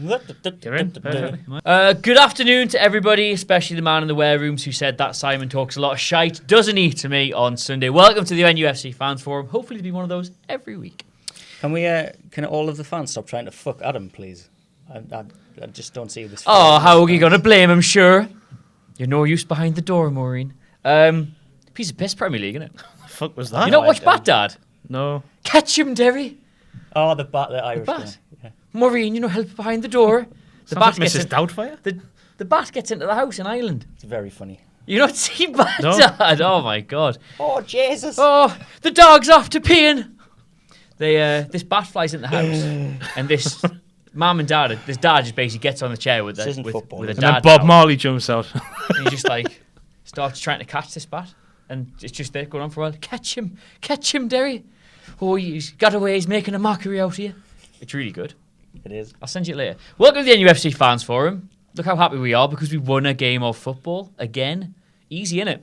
You're in. Perfectly. Good afternoon to everybody, especially the man in the warerooms who said that Simon talks a lot of shite, doesn't he, to me on Sunday. Welcome to the NUFC Fans Forum. Hopefully to be one of those every week. Can all of the fans stop trying to fuck Adam, please? I just don't see this. Oh, how are you going to blame him, sure? You're no use behind the door, Maureen. Piece of piss Premier League, innit? The fuck was that? You not watch Bat Dad? No. Catch him, Derry. Oh, the Irish Bat. guy. Yeah. Maureen, you know, help behind the door. The Sounds bat like gets Mrs. Doubtfire. The bat gets into the house in Ireland. It's very funny. You not see Bat No. Dad? Oh my god. Oh, Jesus. Oh, the dog's off to peeing. This bat flies in the house, and this mum and dad, this dad just basically gets on the chair with a This isn't football, with a is dad And then Bob towel, Marley jumps out. and he just like starts trying to catch this bat, and it's just there going on for a while. Catch him, Derry. Oh, he's got away. He's making a mockery out of you. It's really good. It is. I'll send you it later. Welcome to the NUFC Fans Forum. Look how happy we are because we won a game of football again. Easy, innit?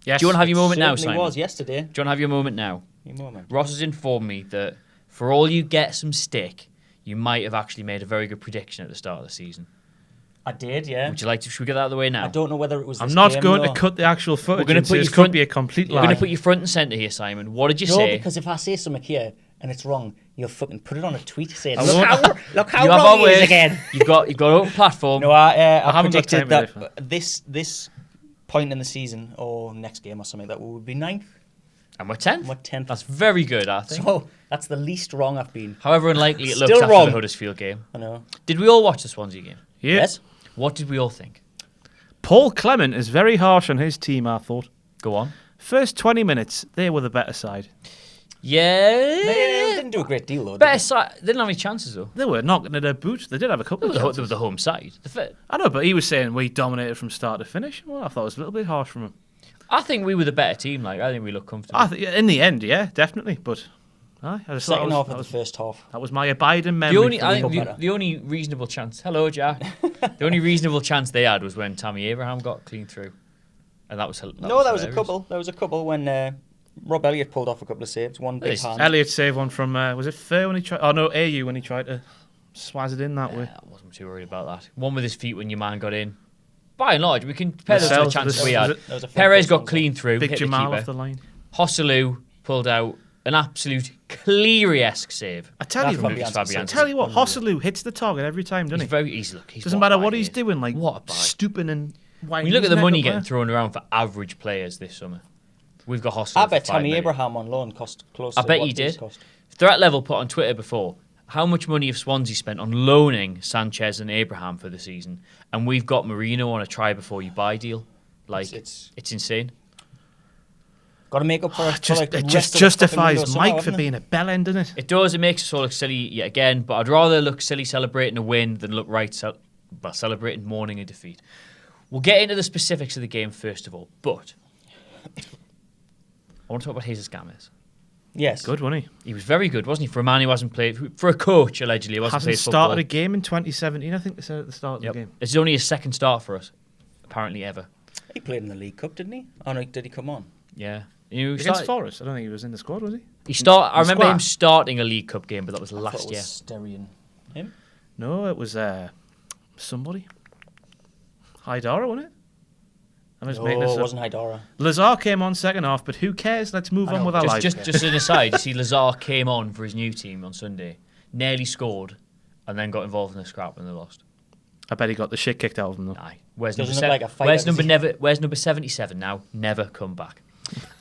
Yes. Do you want to have your moment now, Certainly Simon? was yesterday. Do you want to have your moment now? Your moment. Ross has informed me that for all you get some stick, you might have actually made a very good prediction at the start of the season. I did, yeah. Would you like to? Should we get that out of the way now? I don't know whether it was. I'm this not game, going though. to cut the actual footage. gonna Into put this you front- could be a complete We're lie. going to put you front and centre here, Simon. What did you No, say? because if I say something here and it's wrong, you'll fucking put it on a tweet saying, I "Look won't- how you have wrong he is always again." You've got a platform. No, I haven't got predicted time today that this point in the season or next game or something that we would be ninth. And we're 10th. We're 10th. That's very good, I think. So that's the least wrong I've been. However unlikely it looks Still after wrong. the Huddersfield game. I know. Did we all watch the Swansea game? Yeah. Yes. What did we all think? Paul Clement is very harsh on his team, I thought. Go on. First 20 minutes, they were the better side. Yeah. They didn't do a great deal though. did Better they? side. They didn't have any chances though. They were knocking at their boot. They did have a couple They of were chances. the home side. I know, but he was saying we dominated from start to finish. Well, I thought it was a little bit harsh from him. I think we were the better team. Like I think we looked comfortable. In the end, yeah, definitely. But I just thought Second half of that the first half. was my abiding memory. The only, for I the think cup. the only reasonable chance. Hello, Jack. The only reasonable chance they had was when Tammy Abraham got clean through, and that was That was a hilarious. couple. There was a couple when Rob Elliott pulled off a couple of saves. One big Yes. hand. Elliot saved one from, was it Fair when he tried? Oh, no, AU when he tried to swaz it in that way. I wasn't too worried about that. One with his feet when your man got in. By and large, we can compare those to the Lascelles, chances was we it- had. was That was a Perez fantastic got one. clean through, Big hit Jamal the off the keeper. line. Hosselu pulled out an absolute Cleary-esque save. I tell That's you, from Lucas Fabianski. Fabianski. I tell you what, Hosselu hits the target every time, doesn't He's he? very easy. Look, he's Doesn't matter a what bag, he's isn't he? doing, like What a bag. stooping and When you look at the winding his money neck getting up thrown around for average players this summer, we've got Hosselu. I for bet 5 Tammy million. Abraham on loan cost close I to bet what he these did. cost. Threat Level put on Twitter before, how much money have Swansea spent on loaning Sanchez and Abraham for the season? And we've got Merino on a try before you buy deal. Like, it's insane. Got to make up for it. It just justifies Mike for being a bellend, doesn't it? It does. It makes us all look silly yet again. But I'd rather look silly celebrating a win than look right celebrating mourning a defeat. We'll get into the specifics of the game first of all. But I want to talk about Jesus Gomez. Yes. Good, wasn't he? He was very good, wasn't he? For a man who hasn't played, for a coach allegedly, who hasn't Hasn't played football. started a game in 2017, I think they said at the start of the game. It's only his second start for us, apparently ever. He played in the League Cup, didn't he? Oh no, did he come on? Yeah. You Against Forest, I don't think he was in the squad, was he? I remember squad? him starting a League Cup game, but that was I thought last it year. was Sterry and him. No, it was somebody. Haidara, wasn't it? I'm just making No, this it up. wasn't Haidara. Lazar came on second half, but who cares? Let's move I on know, with our lives. Just an aside, you see Lazar came on for his new team on Sunday, nearly scored, and then got involved in a scrap and they lost. I bet he got the shit kicked out of him, though. Aye. Where's Doesn't number, look like a fighter, where's, does number he? where's number 77 now? Never come back.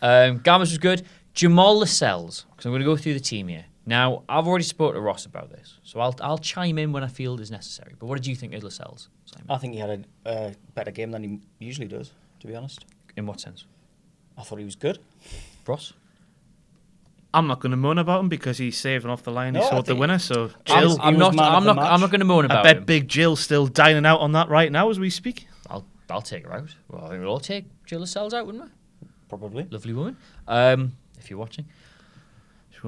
Gammers was good. Jamal Lascelles, because I'm going to go through the team here. Now, I've already spoken to Ross about this, so I'll chime in when I feel it is necessary. But what did you think of Lascelles, Simon? I think he had a better game than he usually does, to be honest. In what sense? I thought he was good. Ross? I'm not going to moan about him because he's saving off the line. No, He I scored the think- winner, so I'm- Jill. I'm was not. man of I'm the not. I'm match. not going to moan I about bet him. Big Jill's still dining out on that right now as we speak. I'll take her out. Well, I think we'll all take Jill Lascelles out, wouldn't we? Probably. Lovely woman. If you're watching.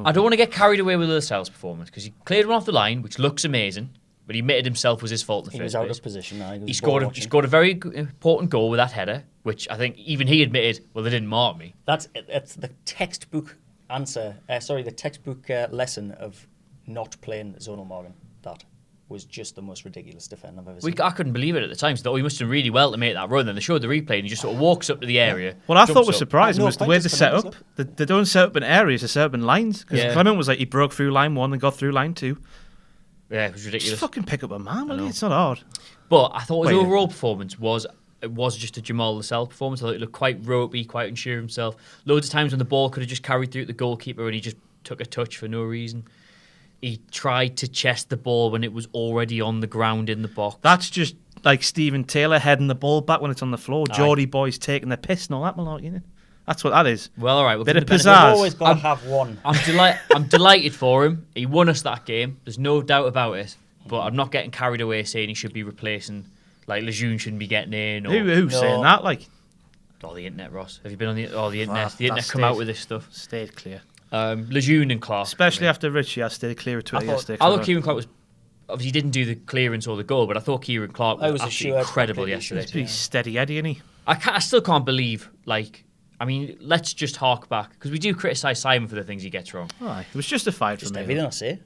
I don't want to get carried away with Lascelles' performance because he cleared one off the line, which looks amazing, but he admitted himself was his fault in the He was first out place. of position. He scored a very important goal with that header, which I think even he admitted, well, they didn't mark me. That's the textbook answer. The textbook lesson of not playing zonal Morgan. That was just the most ridiculous defender I've ever seen. I couldn't believe it at the time. So I thought he must have done really well to make that run. Then they showed the replay and he just sort of walks up to the area. What I thought jumps was up. surprising No, was the way Quintus they set Fernandez, up. They don't set up in areas, they set up in lines. Because Yeah. Clement was like, he broke through line 1 and got through line 2. Yeah, it was Just ridiculous. fucking pick up a man, will you? It's not hard. But I thought his Wait. overall performance was just a Jamal Lascelles performance. I thought he looked quite ropey, quite unsure of himself. Loads of times when the ball could have just carried through the goalkeeper and he just took a touch for no reason. He tried to chest the ball when it was already on the ground in the box. That's just like Stephen Taylor heading the ball back when it's on the floor. Aye. Geordie boys taking the piss and all that malarkey, innit? That's what that is. Well, all right. We'll Bit give of him the benefit- pizzazz. We've always got to have one. I'm delighted for him. He won us that game. There's no doubt about it. But I'm not getting carried away saying he should be replacing, like Lejeune shouldn't be getting in. Or, Who's saying that? Like, the internet, Ross. Have you been on the internet? Ah, The internet that's come out it. with this stuff. stayed clear. Lejeune and Clark. Especially after Richie, I stayed clear of Twitter yesterday. I thought Kieran Clark was obviously he didn't do the clearance or the goal, but I thought Kieran Clark I was was absolutely assured incredible completely yesterday. He's pretty steady Eddie, isn't he? I still can't believe, like, I mean, let's just hark back because we do criticise Simon for the things he gets wrong. Aye, it was justified Just for me. everything I say.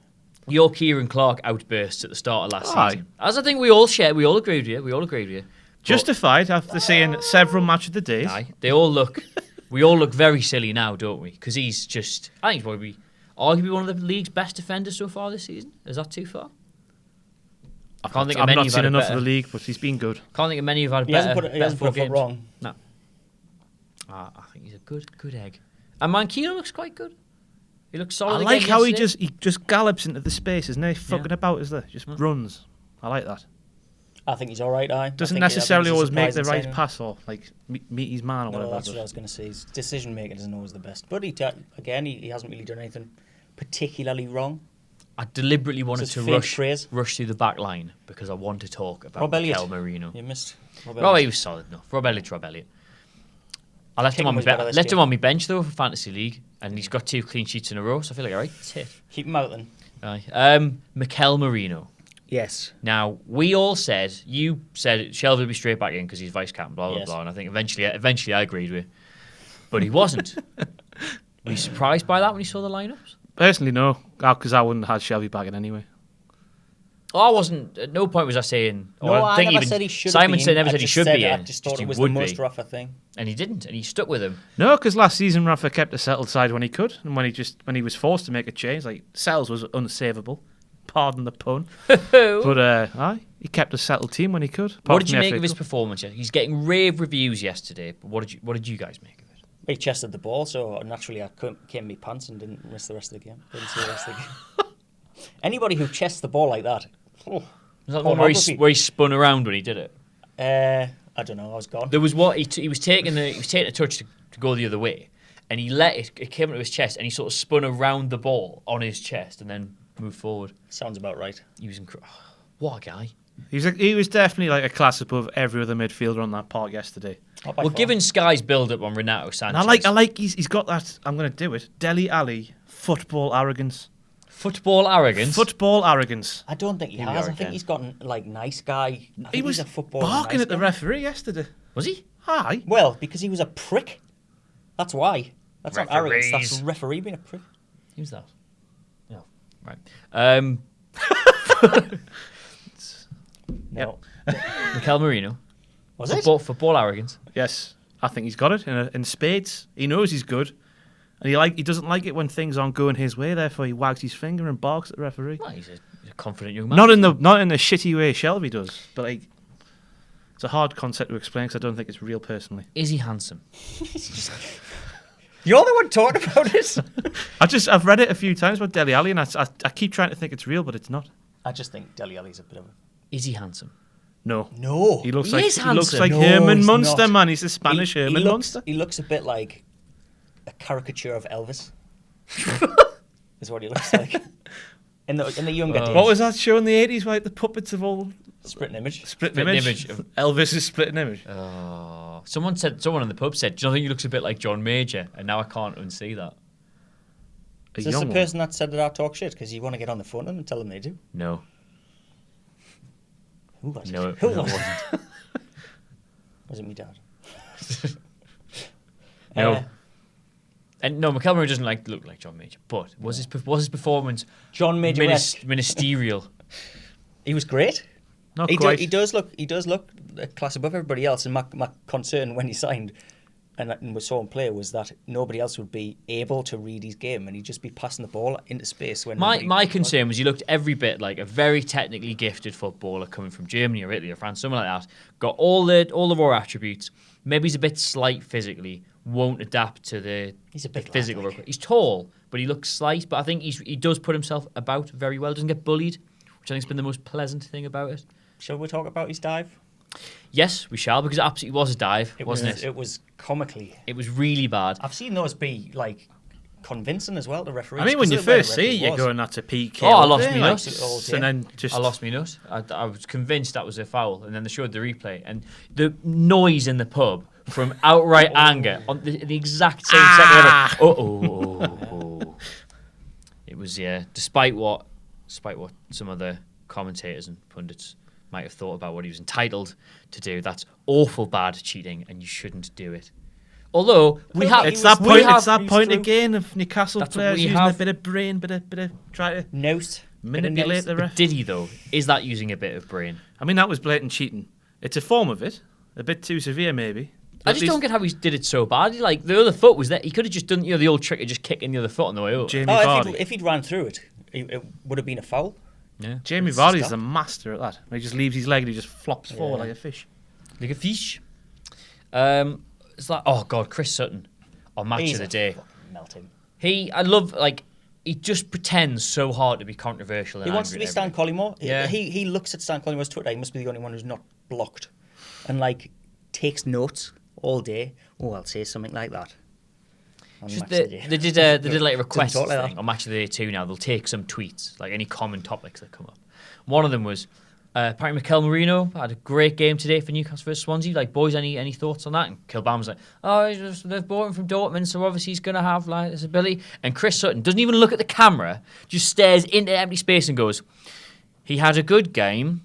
Your Kieran Clark outbursts at the start of last Aye. season, as I think we all agreed with you. We all agreed with you. Justified after seeing several match of the days. Aye, they all look. We all look very silly now, don't we? Because he's just. I think he's probably arguably one of the league's best defenders so far this season. Is that too far? I can't think of I've many not who've seen had a enough better. of the league, but he's been good. Can't think of many who've had a He better. hasn't put a foot games. wrong. No. I think he's a good egg. And Mankino looks quite good. He looks solid. I like again how yesterday. he just gallops into the space, isn't he? Fucking about, is there? Just runs. I like that. I think he's all right. Doesn't necessarily always make the right pass or like meet his man or No, whatever. that's what I was going to say. His decision making isn't always the best. But he hasn't really done anything particularly wrong. I deliberately wanted Just to faint praise. rush through the back line because I want to talk about Rob Elliott. Mikel Merino. You missed. Rob, he was solid enough. Rob Elliott. I left him King on my was better this left him game. on my bench though for fantasy league, and he's got 2 clean sheets in a row, so I feel like all right. Tit. Keep him out then. Aye. Mikel Merino. Yes. Now you said Shelby will be straight back in because he's vice captain, blah blah Yes. blah, and I think eventually I agreed with, but he wasn't. Were you surprised by that when you saw the lineups? Personally, no, because I wouldn't have had Shelby back in anyway. Oh, I wasn't. At no point was I saying. No, I think never even said he should. Simon have been. never I said he just should be I in. just thought he it was the would most be. rougher thing. And he didn't, and he stuck with him. No, because last season Rafa kept a settled side when he could, and when he was forced to make a change, like Sells was unsavable. Pardon the pun. But he kept a settled team when he could. What did you make of his performance? He's getting rave reviews yesterday. But what did you guys make of it? He chested the ball, so naturally I came in my pants and didn't miss the rest of the game. Didn't see the rest of the game. Anybody who chests the ball like that, Was that the one where he spun around when he did it? I don't know. I was gone. There was what he was taking a touch to go the other way, and he let it came into his chest, and he sort of spun around the ball on his chest and then moved forward. Sounds about right. He was what a guy. He was definitely like a class above every other midfielder on that park yesterday. Not by Well, far. given Sky's build up on Renato Sanchez, And I like he's got that. I'm going to do it. Dele Alli football arrogance. football arrogance. Football arrogance. I don't think he Here we has. are I think again. he's gotten like nice guy. I think He was he's a football barking nice at the guy. referee yesterday. Was he? Hi. Well, because he was a prick. That's why. That's not arrogance. That's Referees. the referee being a prick. Who's that? No. Right. No. Mikel Merino. Was it? Football arrogance. Yes, I think he's got it in spades. He knows he's good, and he doesn't like it when things aren't going his way. Therefore, he wags his finger and barks at the referee. Well, he's a confident young man. Not in the shitty way Shelby does, but like it's a hard concept to explain because I don't think it's real personally. Is he handsome? You're the one talking about it. I've read it a few times about Dele Alli, and I keep trying to think it's real, but it's not. I just think Dele Alli's a bit of a... Is he handsome? No. No. He looks He like is he looks handsome. like No, Herman he's Munster, not. man. He's a Spanish Herman Munster. He looks a bit like a caricature of Elvis. Is what he looks like. In the younger days. What was that show in the 80s, like the puppets of all Split image. split Split image? image of- Elvis is split image. Someone in the pub said, "Do you not think he looks a bit like John Major?" And now I can't unsee that. A Is this the young one. person that said that I talk shit? Because you want to get on the phone to them and tell them they do. No. Who was it? No, Who no, was it it? wasn't. Was it me dad? No. And no, Mikel Merino doesn't look like John Major, but was his performance John Major-esque. ministerial? He was great. Not He quite. does look a class above everybody else. And my concern when he signed and we saw him play was that nobody else would be able to read his game, and he'd just be passing the ball into space. When My concern was he looked every bit like a very technically gifted footballer coming from Germany or Italy or France, something like that. Got all the raw attributes. Maybe he's a bit slight physically. Won't adapt to the physical. lad, like. He's tall, but he looks slight. But I think he does put himself about very well. Doesn't get bullied, which I think has been the most pleasant thing about it. Shall we talk about his dive? Yes, we shall, because it absolutely was a dive, wasn't it? It was comically. It was really bad. I've seen those be like convincing as well to referees. I mean, when you 'cause where the first see it, referee you're was. going, that's a PK. Oh, I lost there, me like, nuts. And then just... I lost me nut. I was convinced that was a foul, and then they showed the replay, and the noise in the pub from outright anger on the exact same second. Oh. It was, despite what some of the commentators and pundits might have thought about what he was entitled to do, that's awful bad cheating, and you shouldn't do it. Although we have, It's that point again of Newcastle That's what players we using have. a bit of brain, bit of try to Note. manipulate the ref. Did he though? Is that using a bit of brain? I mean, that was blatant cheating. It's a form of it, a bit too severe maybe. I just don't get how he did it so badly. Like the other foot was there. He could have just done the old trick of just kicking the other foot on the way up. Jamie Vardy. If he'd ran through it, it would have been a foul. Yeah. Jamie Vardy's the master at that. He just leaves his leg and he just flops forward like a fish. Like a fish. It's like, oh god, Chris Sutton on Match He's of the Day. Melting. He just pretends so hard to be controversial. And He wants to be Stan Collymore. Yeah. He looks at Stan Collymore's Twitter. He must be the only one who's not blocked, and like takes notes all day. Oh, I'll say something like that. On Just Match of the Day. they did like a request talk like thing that. on Match of the Day too. Now they'll take some tweets, like any common topics that come up. One of them was apparently Mikel Merino had a great game today for Newcastle versus Swansea. Like, boys, any thoughts on that? And Kilbam was like, they've bought him from Dortmund, so obviously he's going to have like this ability. And Chris Sutton doesn't even look at the camera, just stares into empty space and goes, he had a good game,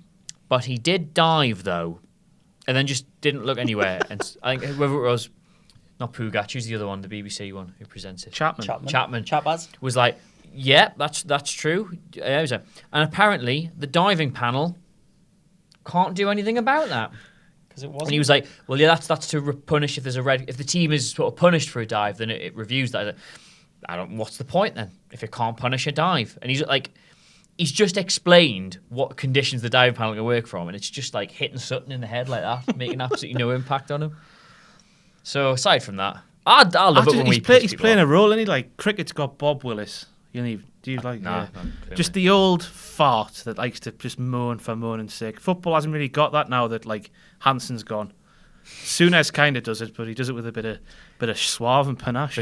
but he did dive though, and then just didn't look anywhere. And I think whoever it was, not Pugac, who's the other one, the BBC one who presents it? Chapman. Chapaz. Was like, yeah, that's true. And apparently the diving panel can't do anything about that. Because it wasn't. And he was like, well, yeah, that's to punish if there's a red. If the team is sort of punished for a dive, then it reviews that. I don't. What's the point then if it can't punish a dive? And he's just explained what conditions the diving panel can work from, and it's just like hitting Sutton in the head like that, making absolutely no impact on him. So aside from that, I love it when he's playing a role, and he like cricket's got Bob Willis. Do you like just the old fart that likes to just moan for moaning's sake? Football hasn't really got that now that like Hansen's gone. Souness kind of does it, but he does it with a bit of suave and panache.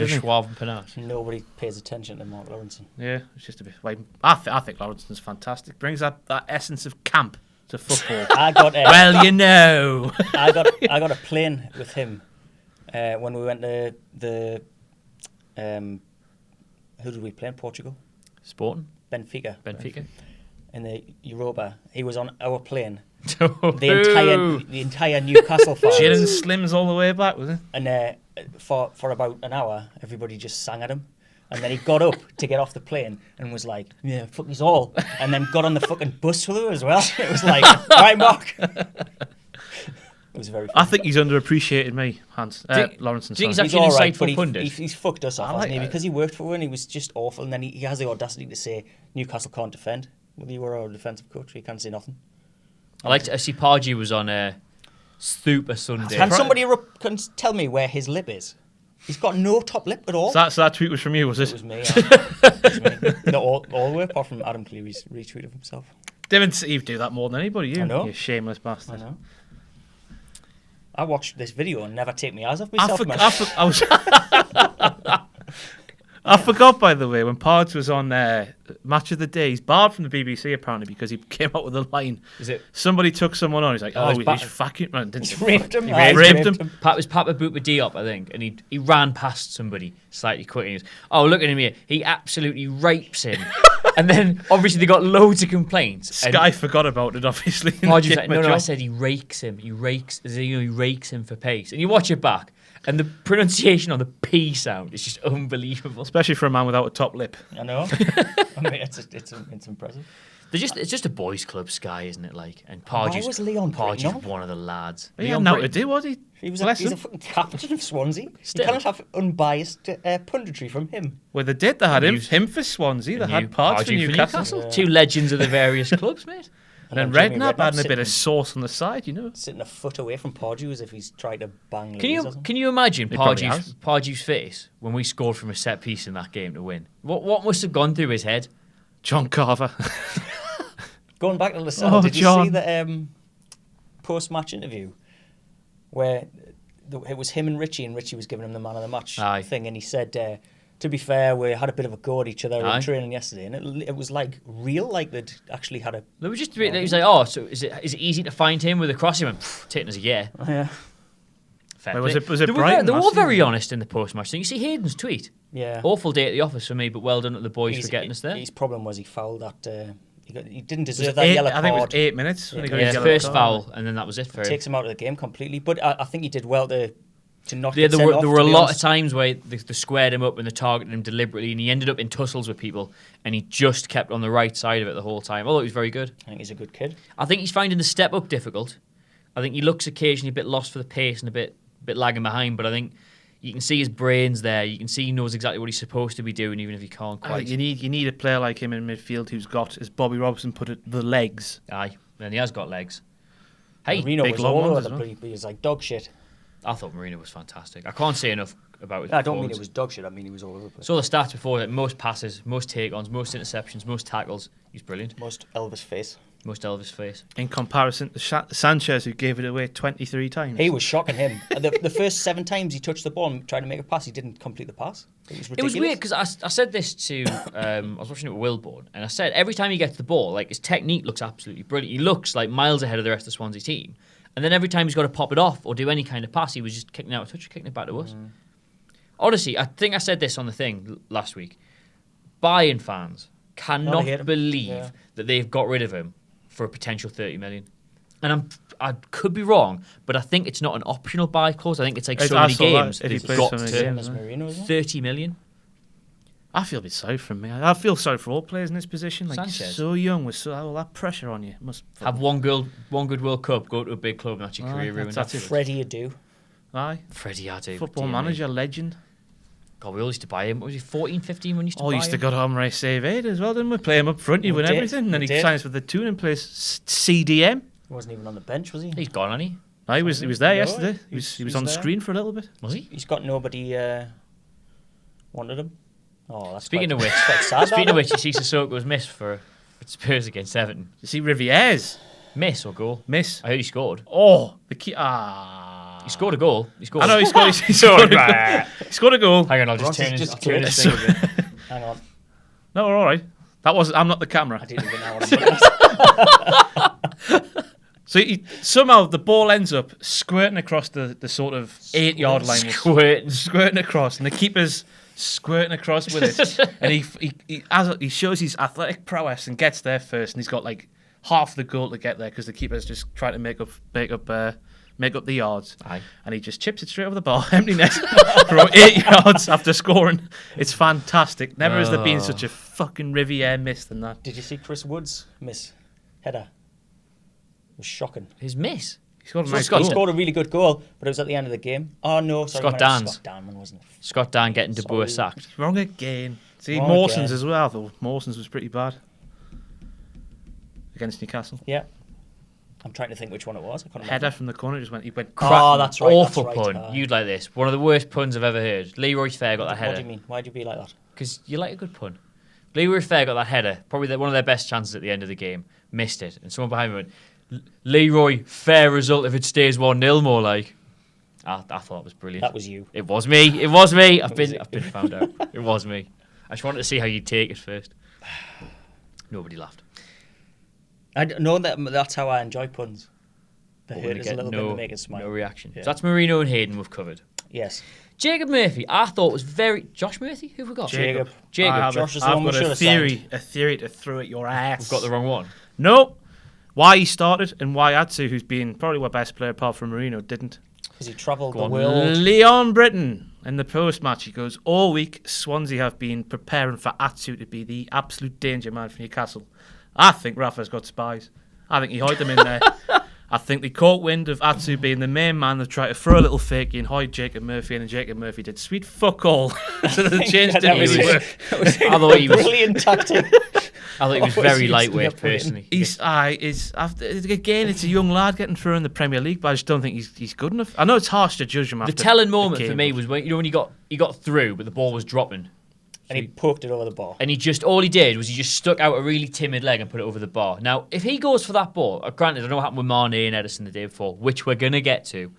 Nobody pays attention to Mark Lawrenson. Yeah, it's just a bit. Like, I think Lawrenson's fantastic. Brings that essence of camp to football. I got well, you know. I got a plane with him when we went to the. Who did we play in Portugal? Sporting. Benfica. In the Europa. He was on our plane. The entire Newcastle fans. Gin and Slims all the way back, was it? And for about an hour, everybody just sang at him. And then he got up to get off the plane and was like, yeah, fuck us all. And then got on the fucking bus with him as well. It was like, right, Mark. It was very funny. I think he's underappreciated, Lawrenson. Do you think he's He's actually all an right, insightful but pundit? he's fucked us off, I hasn't he? like Because he worked for one, he was just awful, and then he has the audacity to say Newcastle can't defend. Well, you were our defensive coach, you can't say nothing. I see Pardew was on Super Sunday. Can somebody can tell me where his lip is? He's got no top lip at all. So that tweet was from you, was it? It was me. It was me. No, all were, apart from Adam Cleary's retweet of himself. Didn't Steve do that more than anybody? You, I know. You shameless bastard. I know. I watched this video and never take my eyes off myself. I forgot, by the way, when Pards was on Match of the Day, he's barred from the BBC apparently because he came up with a line. Is it? Somebody took someone on. He's like, he's fucking. He's raped him. He raped him. It was Papa Bouba Diop, I think, and he ran past somebody slightly quick. And he was, look at him here. He absolutely rapes him. And then obviously they got loads of complaints. Sky forgot about it, obviously. Pardew's like, no, I said he rakes him. He rakes him for pace. And you watch it back, And the pronunciation on the P sound is just unbelievable. Especially for a man without a top lip. I know. I mean, it's impressive. It's just a boys' club, Sky, isn't it? Like, and Why was Leon Pardew's Britton on? one of the lads. He had nothing to do, was he? He's Bless a him. fucking captain of Swansea. Still. You cannot have unbiased punditry from him. Well, they did. They had News. him for Swansea. They And had Pardew for Newcastle. Yeah. Two legends of the various clubs, mate. And then Jimmy Redknapp adding a bit sitting- of sauce on the side, you know. Sitting a foot away from Pardew as if he's tried to bang Can Louise or you something. can you imagine He probably has. Pardew's face when we scored from a set piece in that game to win? What must have gone through his head? John Carver. Going back to Lascelles, did you John. see the post-match interview where it was him and Richie was giving him the man of the match Aye. thing, and he said, to be fair, we had a bit of a go at each other Aye. in training yesterday, and it was like real, like they'd actually had a... They were just he was like, oh, so is it easy to find him with a cross? He went, taking as a yeah. Yeah. Fair Wait, was play. it- was it they were, Brighton they were last very season? honest in the post-match thing. You see Hayden's tweet. Yeah. Awful day at the office for me, but well done at the boys for getting us there. His problem was he fouled that... he didn't deserve that yellow card. I think it was 8 minutes when he got Yeah, his yellow first card. foul, and then that was it for him. Takes him out of the game completely. But I think he did well to not Yeah, get there sent were off, there were to a be lot honest. of times where they squared him up and they targeted him deliberately, and he ended up in tussles with people, and he just kept on the right side of it the whole time. Although he was very good. I think he's a good kid. I think he's finding the step up difficult. I think he looks occasionally a bit lost for the pace and a bit lagging behind, but I think you can see his brain's there. You can see he knows exactly what he's supposed to be doing, even if he can't I quite. think you need a player like him in midfield who's got, as Bobby Robson put it, the legs. Aye, and he has got legs. Hey, Marino big was long all ones over as the well. place. He was like dog shit. I thought Merino was fantastic. I can't say enough about his I don't mean performance. it was dog shit. I mean he was all over the place. Saw the stats before, like most passes, most take-ons, most interceptions, most tackles. He's brilliant. Most Elvis face. Most Elvis face. In comparison to Sanchez, who gave it away 23 times. He was shocking him. The first 7 times he touched the ball and tried to make a pass, he didn't complete the pass. It was It ridiculous. was weird because I said this to I was watching it with Wilborn, and I said every time he gets the ball, like his technique looks absolutely brilliant. He looks like miles ahead of the rest of the Swansea team, and then every time he's got to pop it off or do any kind of pass, he was just kicking out a touch, kicking it back to us. Honestly, I think I said this on the thing last week. Bayern fans cannot hate him. believe Yeah. that they've got rid of him for a potential 30 million. And I could be wrong, but I think it's not an optional buy clause. I think it's like so I many saw that, games if he they've plays got so many to Same games, as isn't it? Marino, isn't it? 30 million. I feel a bit sorry for him. I feel sorry for all players in this position. Like, Sanchez. so young with all that pressure on you. Must Have one good World Cup, go to a big club, and that's your Aye, career ruined. that's it. Freddie Adu. Aye. Freddie Adu. Football dear me. manager, legend. God, we all used to buy him. What was he, 14, 15 when we used to Oh, buy used to him? go to Omre Save 8 as well, didn't we? Play him up front, you We win did, everything. And then we he did. signs for the tune in place CDM. He wasn't even on the bench, was he? He's gone, hasn't he? No, he was there No, yesterday. He was he's on there. screen for a little bit. Was he? He's got nobody wanted him. Oh, that's Speaking quite, of which, that's quite sad. speaking that, of which, you see Sissoko's miss for Spurs against Everton. You see Rivier's Miss or goal? miss. I heard he scored. Oh, the key. He scored a goal. He scored. I know he scored. He scored a goal. He scored a goal. Hang on, I'll just Ross turn is his, just turn his good. thing a bit. Hang on. No, we're all right. That was. I'm not the camera. I didn't even know what I'm doing. So somehow the ball ends up squirting across the sort of 8-yard line. Squirting. Squirting across, and the keeper's squirting across with it. And he shows his athletic prowess and gets there first, and he's got like half the goal to get there because the keeper's just trying to make up the yards. Aye. And he just chips it straight over the bar, empty net, from 8 yards after scoring. It's fantastic. Never has there been such a fucking Riviere miss than that. Did you see Chris Wood's miss header? It was shocking. His miss. He scored a So nice Scott He goal. scored a really good goal, but it was at the end of the game. Oh no, sorry, Scott it was Dans. Scott Danman, wasn't it? Scott Dan getting De Boer Sorry. sacked. Wrong again. See, Wrong Mawson's again. as well, though. Mawson's was pretty bad against Newcastle. Yeah. I'm trying to think which one it was. I can't Header remember. from the corner just went. He went. Oh, that's right. Awful that's right. pun. You'd like this. One of the worst puns I've ever heard. Leroy Fair got that What do header. you mean? Why'd you be like that? Because you like a good pun. Leroy Fair got that header. Probably one of their best chances at the end of the game. Missed it. And someone behind me went, Leroy, fair result if it stays 1-0 more like. I thought it was brilliant. That was you. It was me. It was me. I've was been you. found out. It was me. I just wanted to see how you'd take it first. Nobody laughed. I know that's how I enjoy puns. They But hurt when us they a get little bit to make us smile. no reaction. Yeah. So that's Merino and Hayden we've covered. Yes. Jacob Murphy, I thought was very... Josh Murphy? Who have we got? Jacob. Jacob. I have Josh is the I've one we got should a have theory to throw at your ass. We've got the wrong one. Nope. Why he started and why Atsu, who's been probably our best player apart from Merino, didn't. Because he travelled Go the on. world. Leon Britton in the post-match, he goes, all week Swansea have been preparing for Atsu to be the absolute danger man for Newcastle. I think Rafa's got spies. I think he hid them in there. I think they caught wind of Atsu being the main man. They tried to throw a little fake in, hide Jacob Murphy, and then Jacob Murphy did sweet fuck all. So the change didn't really work. I thought he was Brilliant tactic. I thought he was very lightweight, personally. Again, it's a young lad getting through in the Premier League, but I just don't think he's good enough. I know it's harsh to judge him after The telling moment the for game, me was when he got through, but the ball was dropping. And he poked it over the bar. And all he did was he just stuck out a really timid leg and put it over the bar. Now, if he goes for that ball, granted, I know what happened with Mane and Edison the day before, which we're going to get to,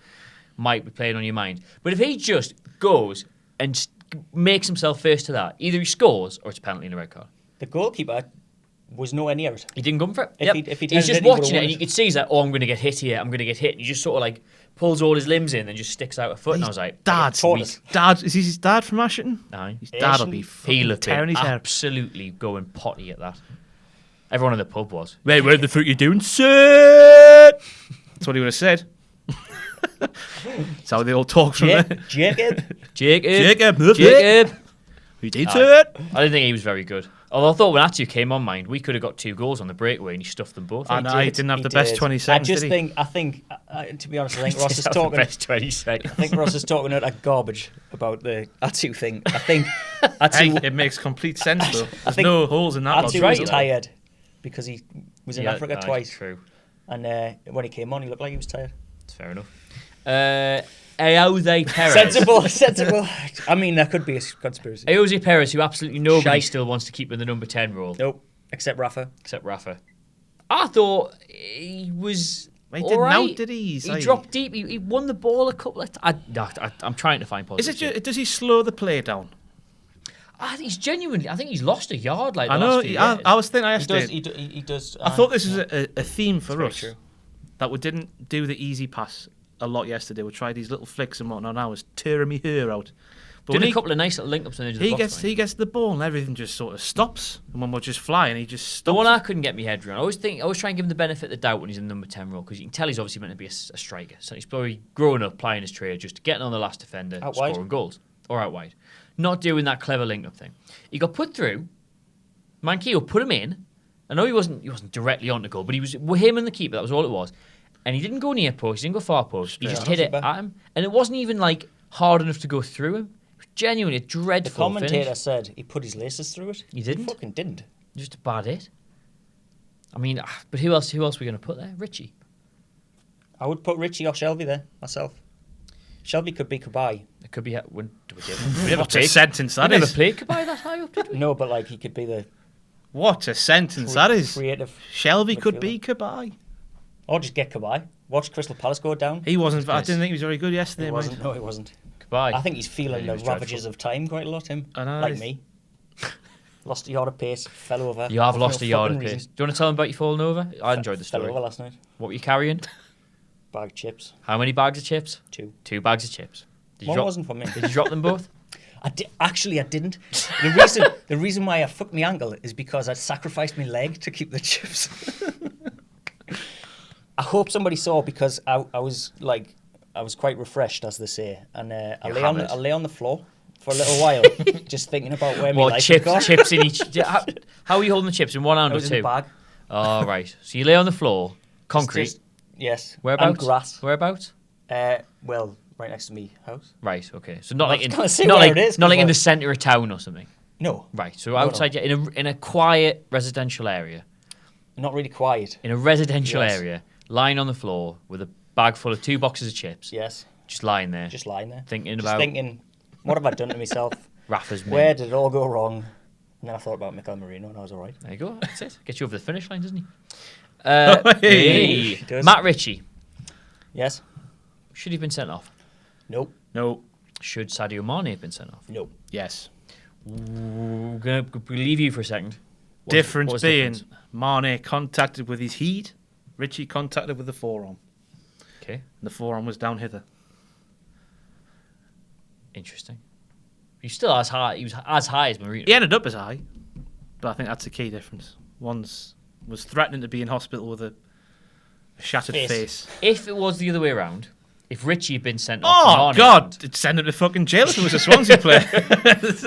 might be playing on your mind. But if he just goes and makes himself first to that, either he scores or it's a penalty and a red card. The goalkeeper was nowhere near it. He didn't come for it. If he's just watching it and you could see he's like, oh, I'm going to get hit here, I'm going to get hit. And he just sort of like pulls all his limbs in and just sticks out a foot. And I was like, Dad, is he his dad from Ashton? No. His dad will be He'll have tearing been his hair. absolutely going potty at that. Everyone in the pub was. Wait, what the fuck you doing? Sit! That's what he would have said. That's how they all talk from there. Jacob. We did it. I didn't think he was very good. Although I thought when Atsu came on, we could have got 2 goals on the breakaway and he stuffed them both. I know, he didn't have the best 20 seconds, I think, to be honest, I think Ross is talking. Best 20 seconds. I think Ross is talking utter garbage about the Atsu thing. I think Atsu. It makes complete sense though. There's no holes in that. Atsu logic. was tired because he was in Africa twice. True. And when he came on, he looked like he was tired. That's fair enough. Ayoze Perez. Sensible. I mean, there could be a conspiracy. Ayoze Perez, who absolutely nobody still wants to keep in the number 10 role. Nope, except Rafa. I thought he was He didn't out, did he? He dropped deep. He won the ball a couple of times. I'm trying to find positives. Does he slow the play down? I think he's lost a yard like I the know. last few years. I was thinking. He does. I thought this was a theme for us. True. That we didn't do the easy pass a lot yesterday. We tried these little flicks and whatnot. Now I was tearing me hair out. But Did a couple of nice little link-ups on the edge of the box. He gets the ball and everything just sort of stops. And when we're just flying, he just stops. The one I couldn't get my head around. I always try and give him the benefit of the doubt when he's in the number 10 role because you can tell he's obviously meant to be a striker. So he's probably growing up playing his trade, just getting on the last defender, scoring goals or out wide, not doing that clever link-up thing. He got put through. Manquillo put him in. I know he wasn't directly on the goal, but he was with him and the keeper. That was all it was. And he didn't go near post. He didn't go far post. He just hit it at him, and it wasn't even like hard enough to go through him. It was genuinely a dreadful. The commentator finish. said he put his laces through it. He didn't. He fucking didn't. Just a bad hit. I mean, but who else? Who else are we going to put there? Richie. I would put Richie or Shelby there myself. Shelby could be Kabay. It could be. We What a sentence that is. Never played Kabay that high up, did we? No, but like he could be the. What a sentence that is. Creative. Shelby could be Kabay. Or just get Kabay. Watch Crystal Palace go down. He wasn't. I didn't think he was very good yesterday. He wasn't. No, he wasn't. Kabay. I think he's feeling the ravages of time quite a lot. Him, like me. Lost a yard of pace, fell over. You have lost a yard of pace. Do you want to tell him about you falling over? I enjoyed the story. Fell over last night. What were you carrying? Bag of chips. How many bags of chips? 2. 2 bags of chips. One wasn't for me. Did you drop them both? Actually, I didn't. The reason why I fucked my ankle is because I sacrificed my leg to keep the chips. I hope somebody saw because I was quite refreshed, as they say, and I lay on the floor for a little while, just thinking about where my life had gone. Chips in each. How are you holding the chips in one hand or two? In a bag. Oh right. So you lay on the floor, concrete. Yes. Whereabouts? And grass. Whereabouts? Well, right next to me house. Right. Okay. So not in the centre of town or something. No. Right. So outside, in a quiet residential area. Not really quiet. In a residential area, lying on the floor with a bag full of 2 boxes of chips. Yes. Just lying there. Thinking, what have I done to myself? Rafa's Where did it all go wrong? And then I thought about Merino and I was all right. There you go. That's it. Gets you over the finish line, doesn't he? He does. Matt Ritchie. Yes. Should he have been sent off? Nope. No. Should Sadio Mane have been sent off? Nope. Yes. We're going to leave you for a second. Difference being, Mane contacted with his heat, Ritchie contacted with the forearm. Okay. And the forearm was down hither. Interesting. He's still as high. He was as high as Merino. He ended up as high, but I think that's the key difference. One's was threatening to be in hospital with a shattered face. If it was the other way around, if Richie had been sent off. And Oh Marnie God! hadn't- It'd send him to fucking jail if it was a Swansea player.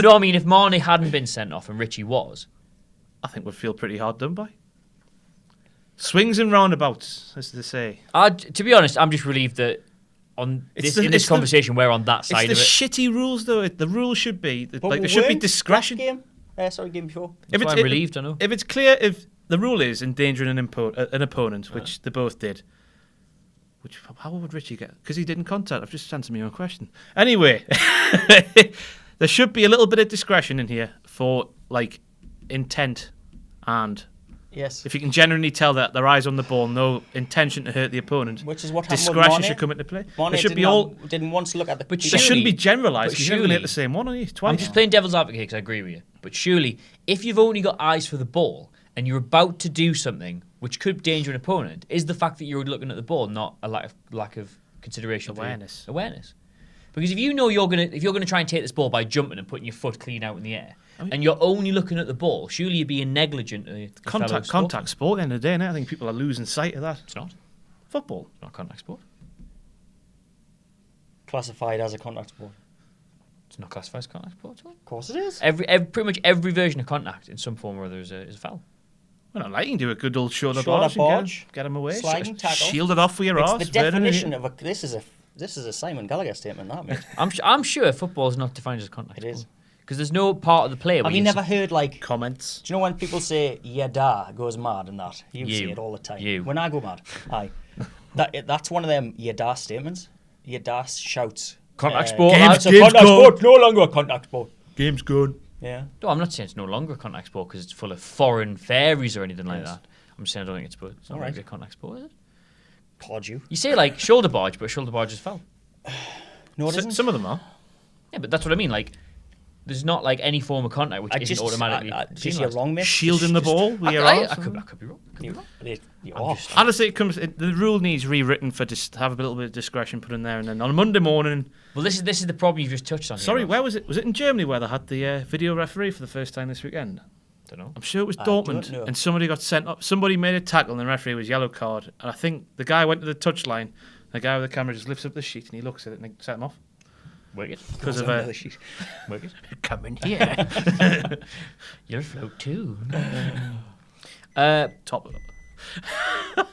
No, I mean if Marnie hadn't been sent off and Richie was. I think we'd feel pretty hard done by. Swings and roundabouts, as they say. To be honest, I'm just relieved that in this conversation we're on that side It's the of it. shitty rules, though. The rules should be But like we there should be weren't discretion. last game before. That's why I'm relieved, I know. If it's clear, if the rule is endangering an opponent, which they both did. Which how would Richie get? Because he didn't contact. I've just answered my own question. Anyway, there should be a little bit of discretion in here for like intent, and Yes. if you can genuinely tell that their eyes on the ball, no intention to hurt the opponent, Which is what happened with discretion Mane. should come into play. Mane There should be all. didn't once look at the. But They surely- shouldn't be generalised. but Because you're going to hit surely- the same one on you I'm twice. just playing devil's advocate because I agree with you. But surely, if you've only got eyes for the ball and you're about to do something which could danger an opponent, is the fact that you're looking at the ball not a lack of consideration Awareness. for awareness? Because if you know if you're gonna try and take this ball by jumping and putting your foot clean out in the air, and you're only looking at the ball, surely you're being negligent. To Contact sport. At the end of the day, innit? I think people are losing sight of that. It's not. Football. It's not contact sport. classified as a contact sport. It's not classified as contact sport at all. Of course it is. Pretty much every version of contact in some form or other is a foul. Well, I can do a good old shoulder Shoulder barge barge, and get him away. sliding tackle. Shield it off with your It's arse. the definition of a. This is a Simon Gallagher statement, that mate. I'm sure football is not defined as contact It sport. is. Because there's no part of the play where Have you never heard like? comments. Do you know when people say "yada" goes mad and that? You You. say it all the time. You. When I go mad, aye. That's one of them "yada" statements. Yada shouts. Contact sport, Games- It's a games contact go. sport. No longer a contact sport. Game's good. Yeah. No, I'm not saying it's no longer a contact sport because it's full of foreign fairies or anything like Yes. that. I'm just saying I don't think it's not All really right. a contact sport, is it? Pod you. You say like shoulder barge, but shoulder barge is foul. No, it isn't. Some of them are. Yeah, but that's what I mean. Like, there's not like any form of contact which isn't automatically. Just you're wrong, mate. Shielding the ball with your I arse. could be wrong. Could be wrong. You I'm are. just- Honestly, the rule needs rewritten for just have a little bit of discretion put in there, and then on a Monday morning. Well, this is the problem you've just touched on. Sorry, here, where was it? Was it in Germany where they had the video referee for the first time this weekend? don't know. I'm sure it was I don't Dortmund, know. and somebody got sent up. Somebody made a tackle, and the referee was yellow card. And I think the guy went to the touchline. The guy with the camera just lifts up the sheet and he looks at it and they set him off Wicked. because of Wicked. come in here. You're float too. Top of it.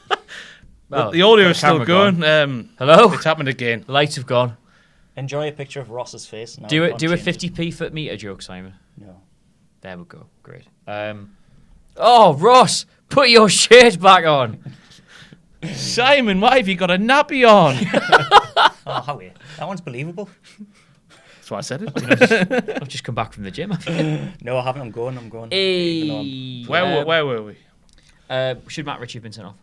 Well, The audio is the still camera going. Hello. It's happened again. The lights have gone. Enjoy a picture of Ross's face. Now Do we it. can't Do a change it. 50p foot meter joke, Simon. No. There we go. Great. Oh, Ross, put your shirt back on. Simon, why have you got a nappy on? Oh, how weird. That one's believable. That's why I said it. I've just come back from the gym. Have you? No, I haven't. I'm going. Hey. Where were we? Should Matt Ritchie have been sent off?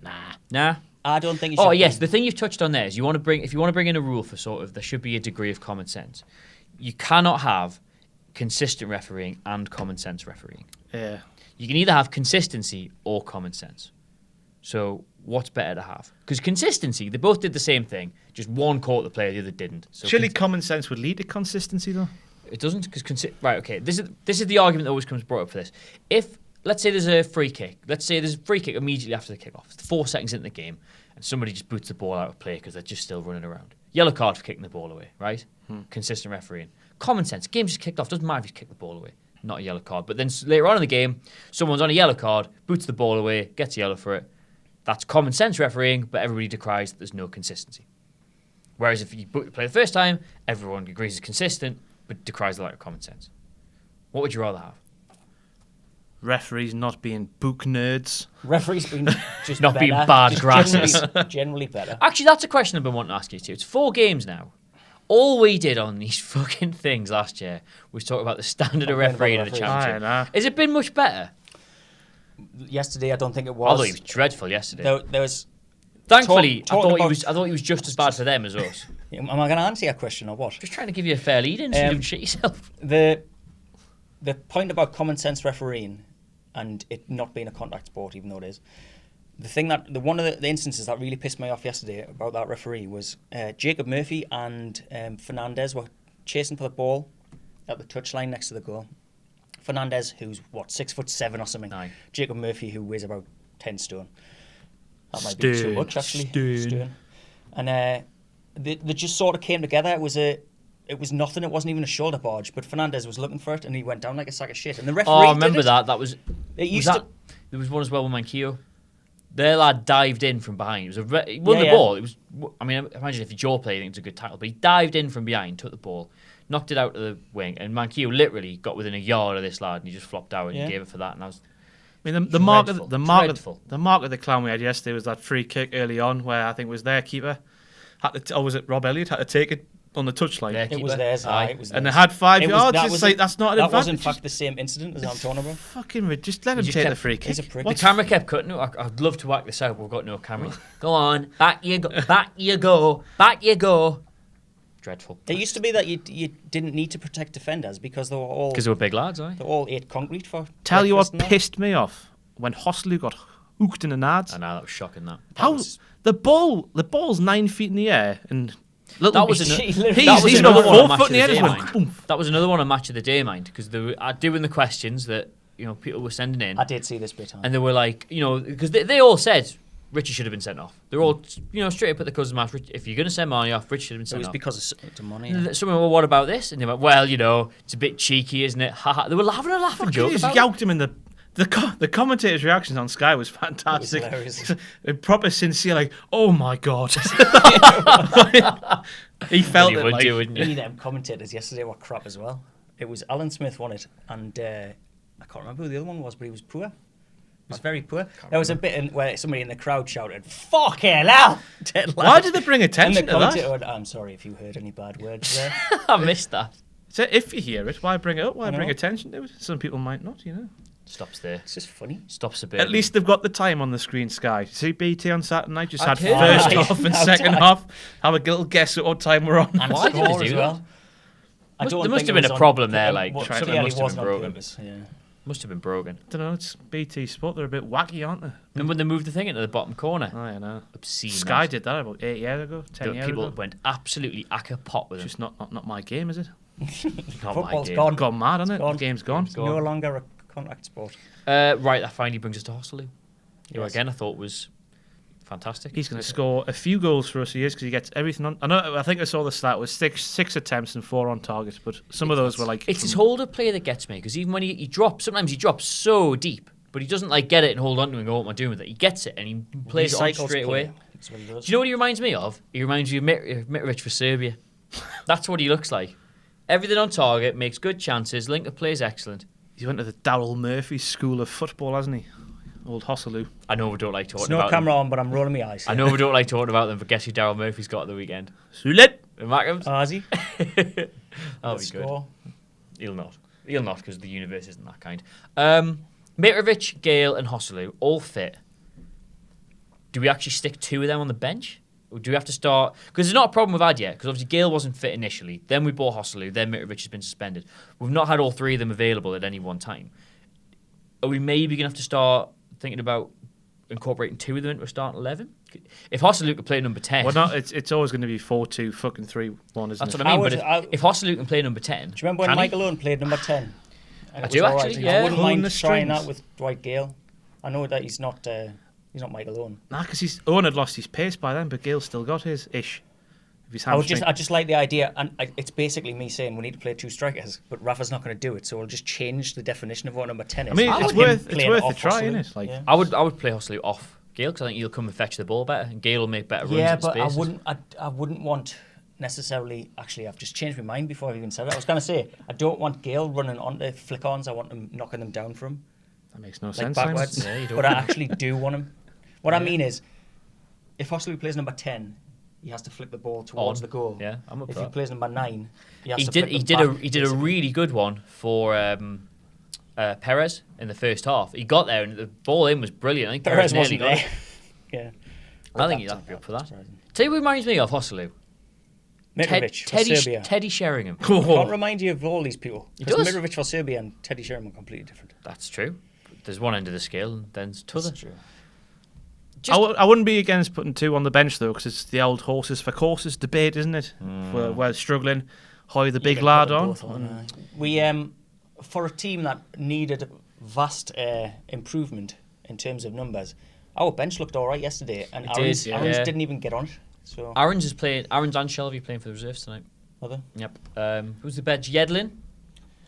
Nah. Nah. I don't think. He should Oh yes, be. the thing you've touched on there is if you want to bring in a rule for sort of there should be a degree of common sense. You cannot have consistent refereeing and common sense refereeing. Yeah. You can either have consistency or common sense. So what's better to have? Because consistency, they both did the same thing. Just one caught the player, the other didn't. So Surely common sense would lead to consistency, though. it doesn't. Because right, okay. This is the argument that always comes brought up for this. If let's say there's a free kick. Let's say there's a free kick immediately after the kickoff. It's 4 seconds into the game, and somebody just boots the ball out of play because they're just still running around. Yellow card for kicking the ball away, right? Consistent refereeing. Common sense. Game just kicked off. Doesn't matter if you kick the ball away. Not a yellow card. But then later on in the game, someone's on a yellow card, boots the ball away, gets a yellow for it. That's common sense refereeing, but everybody decries that there's no consistency. Whereas if you boot the play the first time, everyone agrees it's consistent, but decries the lack of common sense. What would you rather have? Referees not being book nerds. Referees being just Not being better, bad just grasses. Generally better. Actually, that's a question I've been wanting to ask you too. It's 4 games now. All we did on these fucking things last year was talk about the standard of Complain about refereeing in the referees. championship. Aye, nah. Has it been much better? Yesterday, I don't think it was. Although he was dreadful yesterday. There was. Thankfully, talking I thought about- he was just as bad for them as us. Am I going to answer your question or what? Just trying to give you a fair lead in so you don't shit yourself. The point about common sense refereeing and it not being a contact sport, even though it is, the thing that one of the instances that really pissed me off yesterday about that referee was Jacob Murphy and Fernandez were chasing for the ball at the touchline next to the goal. Fernandez, who's 6'7" or something. Aye. Jacob Murphy, who weighs about 10 stone. That might be too Stone, much actually. stone. and they just sort of came together. It was nothing. It wasn't even a shoulder barge, but Fernandez was looking for it, and he went down like a sack of shit. And the referee. Oh, I remember did it. that. That was. It used was that, to. There was one as well with Manquillo. Their lad dived in from behind. It was he won Yeah, the yeah. ball. It was. I mean, imagine if you jaw play, I think it's a good tackle. But he dived in from behind, took the ball, knocked it out to the wing, and Manquillo literally got within a yard of this lad, and he just flopped out and Yeah. he gave it for that. And I was. I mean, the mark of Dreadful. the mark of the clown we had yesterday was that free kick early on, where I think it was their keeper or was it Rob Elliott had to take it on the touchline, Their It keeper. was theirs. Aye. It was and they theirs. had 5 It was- yards. that It's was like a- that's not an That advantage. was in fact the same incident as I'm talking about. Fucking just let him just take the kept- free kick. He's a prick. The camera kept cutting. I'd love to whack this out, but we've got no camera. Go on, back you go, back you go, back you go. Dreadful. It used to be that you didn't need to protect defenders because they were Because they were big lads, aye. they all ate concrete for. Tell you what breakfast and that. pissed me off when Hoslu got hooked in the nads. I know, that was shocking, that. How was- the ball's 9 feet in the air and little That was he's an- He literally- that was he's another got one on 4 Match foot of in the air. the Just Day, went mind. boom. That was another one on Match of the Day, mind, because they were doing the questions that people were sending in, I did see this bit on. and they were like, because they all said Richie should have been sent off. They're all, straight up at the cousin match. If you're going to send Marnie off, Richie should have been It sent was off. because of money. And someone, well, what about this? And they went, well, it's a bit cheeky, isn't it? Haha. They were having a laughing Fucking joke just about yowked him in the commentator's reactions on Sky was fantastic. hilarious. A proper sincere, like, oh my god. He felt You it. would Like, do, wouldn't you? Any of them commentators yesterday were crap as well. It was Alan Smith won it, and I can't remember who the other one was, but he was poor. He was very poor. There was a bit where somebody in the crowd shouted, "Fucking hell!" dead why loud. did they bring And attention the to commentator that? went, "I'm sorry if you heard any bad words there." I missed that. So if you hear it, why bring it up? Why I bring know. attention to it? Some people might not, Stops there. It's just funny. Stops a bit. At least they've got the time on the screen, Sky. See BT on Saturday night just I've had heard first that. half and I've second done. half. Have a little guess at what time we're on. And Why did they score do as that? well. I don't There must think have it been was a on- problem there, like, well, something clearly must have wasn't been on broken. purpose, yeah. Must have been broken. I don't know, it's BT Sport. They're a bit wacky, aren't they? And when they moved the thing into the bottom corner, I know. obscene. Sky that. did that about 8 years ago, 10 years People ago. went absolutely acca pot with it. Just not my game, is it? Not my Football's game. gone. Gone mad, hasn't it? gone. The game's gone. It's no longer a contact sport. Right, that finally brings us to Hosteloo. Who Yes. again I thought was fantastic. He's going to score a few goals for us. He is because he gets everything on. I think I saw the stat was six attempts and 4 on target, but some of those were like. It's his holder play that gets me, because even when he drops, sometimes he drops so deep, but he doesn't like get it and hold on to it and go, what am I doing with it? He gets it and he plays it on Recycles straight play. away. That's what he does. Do you know what he reminds me of? He reminds you of Mitrovic for Serbia. That's what he looks like. Everything on target, makes good chances, link of play is excellent. He went to the Darryl Murphy School of Football, hasn't he? Old Hosseloo. I know we don't like talking There's no about camera them. on, but I'm rolling my eyes. I know we don't like talking about them, but guess who Daryl Murphy's got at the weekend? Sulet. Markhams? Oh, has he? That'll be good. Score. He'll not because the universe isn't that kind. Mitrovic, Gale, and Hosseloo all fit. Do we actually stick 2 of them on the bench? Or do we have to start? Because there's not a problem we've had yet. Because obviously Gale wasn't fit initially. Then we bought Hosseloo. Then Mitrovic has been suspended. We've not had all 3 of them available at any one time. Are we maybe going to have to start thinking about incorporating 2 of them into a starting 11? If Hosseloo can play number 10, Well, no, it's always going to be 4-2, fucking 3-1, isn't that's it? what I mean. would- But if Hosseloo can play number 10, Do you remember when Can he? Michael Owen played number 10? And I it do was all actually, right. yeah. I wouldn't Pulling mind the trying strings. that with Dwight Gale. I know that he's not Michael Owen. Nah, because Owen had lost his pace by then, but Gale's still got his ish. If he's I just like the idea, and it's basically me saying we need to play 2 strikers, but Rafa's not going to do it, so we'll just change the definition of what number 10 is. I mean, Have it's him worth playing a off try, Hosseloo. isn't it? Like, Yeah. I would play Hosseloo off Gale, because I think he'll come and fetch the ball better, and Gale will make better runs. Yeah, into but spaces. I wouldn't want necessarily. Actually, I've just changed my mind before I even said it. I was going to say I don't want Gale running onto flick-ons. I want him knocking them down for him, that makes no like sense. backwards. Simon. Yeah, you don't But I want- actually do want him. What I mean is, if Hosseloo plays number 10, he has to flick the ball towards On. the goal. Yeah, I'm up If for he that. plays number 9, he has He to did. flick He them did back, a. He did a basically. really good one for Perez in the first half. He got there and the ball in was brilliant. I think Perez Perez nearly wasn't got there. it. yeah. I think he'd have to be up for that. Tell you who reminds me of Hosseloo. Mitrovic for Serbia. Teddy Sheringham. Can't remind you of all these people. He Because does. Mitrovic for Serbia and Teddy Sheringham are completely different. That's true. There's one end of the scale and then t'other. true. Just- I wouldn't be against putting 2 on the bench though, because it's the old horses for courses debate, isn't it? We're struggling. Hoy the big You can lad put them on. both aye. We for a team that needed vast improvement in terms of numbers, our bench looked all right yesterday, and It Aaron's did, yeah. didn't even get on it. So Aaron's and Shelby playing for the reserves tonight. are they? Yep. Who's the bench? Yedlin.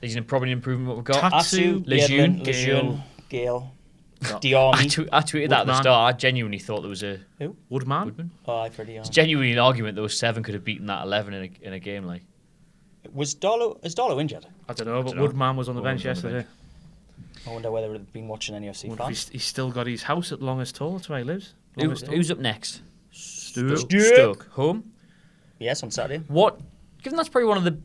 He's probably an improvement what we've got. Tatsu, Lejeune, Gale, I Diarmi. tweeted that at the Woodman. start. I genuinely thought there was a Woodman. Oh, I pretty It's genuinely an argument those 7 could have beaten that 11 in a game. Like, Is Darlow injured? I don't know, but dunno. Woodman was on the bench Woodman was on the yesterday. I wonder whether they've been watching NUFC Wonder if fans. he's still got his house at Longest Hall. That's where he lives. Longest Hall. who's up next? Stoke. Home. Yes, on Saturday. What? Given that's probably one of the.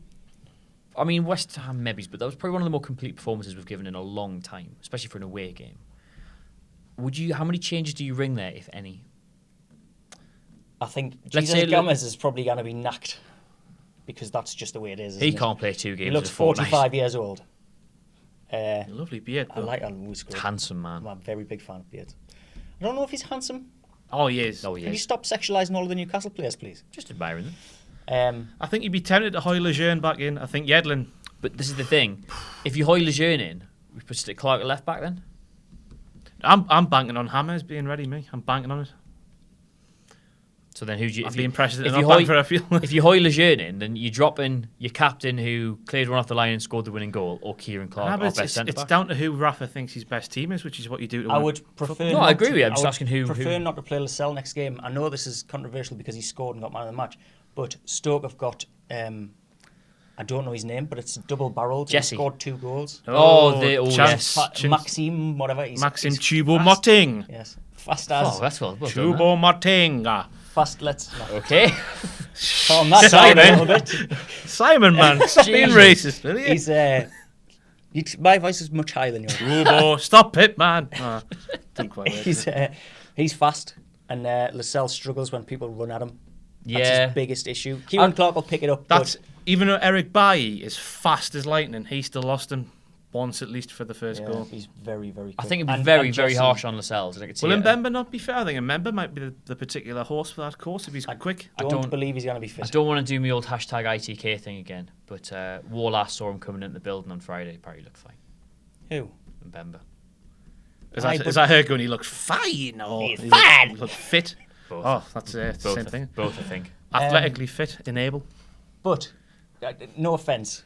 I mean, West Ham maybe, but that was probably one of the more complete performances we've given in a long time, especially for an away game. How many changes do you ring there, if any? I think Let's say Jesus Gomez is probably going to be knacked because that's just the way it is. He isn't it? can't play 2 games. He looks in a fortnight. 45 years old. Lovely beard. I though. like Louis Gray. Handsome I'm man. a very big fan of beards. I don't know if he's handsome. Oh, he is. Oh, he Can you is. stop sexualising all of the Newcastle players, please? Just admiring them. I think you'd be tempted to Hoy Lejeune back in. I think Yedlin. But this is the thing. If you Hoy Lejeune in, we put Stick Clark at left back then? I'm banking on Hammers being ready, me. I'm banking on it. So then who'd you... I'd be impressed if if they're you not Hoy- bank for a few. If you Hoy Lejeune in, then you drop in your captain who cleared one off the line and scored the winning goal, or Kieran Clark, Nah, our but best it's centre-back. down to who Rafa thinks his best team is, which is what you do to I win. would prefer. No, I not agree to- with you. I'm I just would asking who- Prefer not to play Lascelles next game. I know this is controversial because he scored and got man of the match, but Stoke have got. I don't know his name, but it's double-barreled. Jesse. He scored 2 goals. Yes. Maxime, whatever. Maxime he's Choupo-Moting. Yes, fast as Oh, that's well done. Choupo-Moting. fast. Let's Okay. calm that down a little bit. Simon, man. Stop being racist, will you? He's my voice is much higher than yours. Choupo, stop it, man. Didn't quite work. He's fast, and Lascelles struggles when people run at him. That's Yeah. his biggest issue. Kieran Clark will pick it up. That's even though Eric Bailly is fast as lightning, he still lost him once at least for the first goal. He's very, very quick. I think it'd be And very Jesse- harsh on Lascelles. I could see Will it. Mbemba not be fair? I think Mbemba might be the particular horse for that course if he's quick. I don't- don't believe he's going to be fit. I don't want to do my old hashtag ITK thing again, but Warlass saw him coming into the building on Friday. Apparently looked fine. Who? Mbemba. Is that her going? He looked fine. Or He's he fine. Looked fit. Both. Oh, that's the Both, same thing. Both, I think. Athletically fit, enable. But, no offence,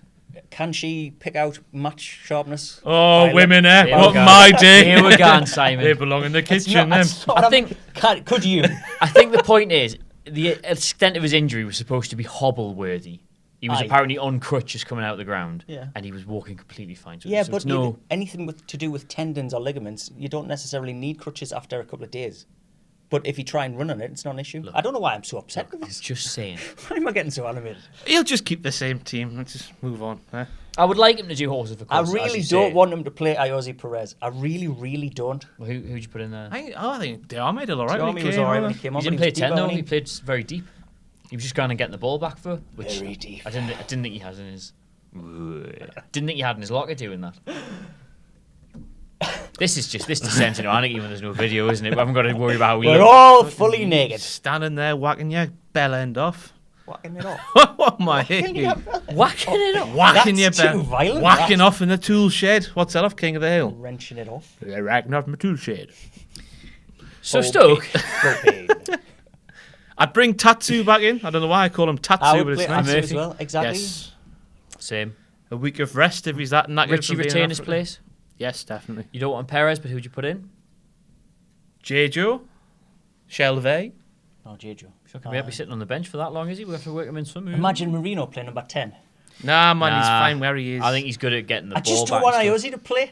can she pick out match sharpness? Oh, Violet? women, eh? Here What we go. my day. Here we go, Simon. They belong in the It's kitchen, not- them. that's not I what think- Could you? I think the point is the extent of his injury was supposed to be hobble-worthy. He was Aye. apparently on crutches coming out of the ground, Yeah. and he was walking completely fine. So, Yeah, so but it's no. anything to do with tendons or ligaments, you don't necessarily need crutches after a couple of days. But if you try and run on it, it's not an issue. I don't know why I'm so upset with this. Just saying. Why am I getting so animated? He'll just keep the same team. Let's just move on. Eh? I would like him to do horses for I course. really don't want him to play Iosi Perez. I really, really don't. Well, who'd you put in there? I think Diarmi did all right. when Diarmi he was came alright on. when he came on. He didn't but play was 10 deep, though. wasn't He played very deep. He was just going and getting the ball back for, which Very deep. I didn't think he has in his. Didn't think he had in his locker doing that. This descends into anarchy when there's no video, isn't it? We haven't got to worry about how we We're look. all fully naked. Standing there whacking your bell end off. Whacking it off. What am I Can you here? have Whacking it up. Whacking That's your too bell. violent, Whacking that. off in the tool shed. What's that off King of the Hill? wrenching it off? Whacking off my tool shed. So Stoke. Propane. I'd bring Tatsu back in. I don't know why I call him Tatsu, I but would it's play nice. Atsu as well. Exactly. Yes. Same. A week of rest if he's that knackered. Richie from being retain in his Africa. place. Yes, definitely. You don't want Perez, but who'd you put in? Jejo. Shelvey. Oh, Jeju. He's not going to be sitting on the bench for that long, is he? We have to work him in some. Imagine Merino playing number 10. Nah, man, he's Nah. fine where he is. I think he's good at getting the I ball just don't back. want and stuff. Iosi to play.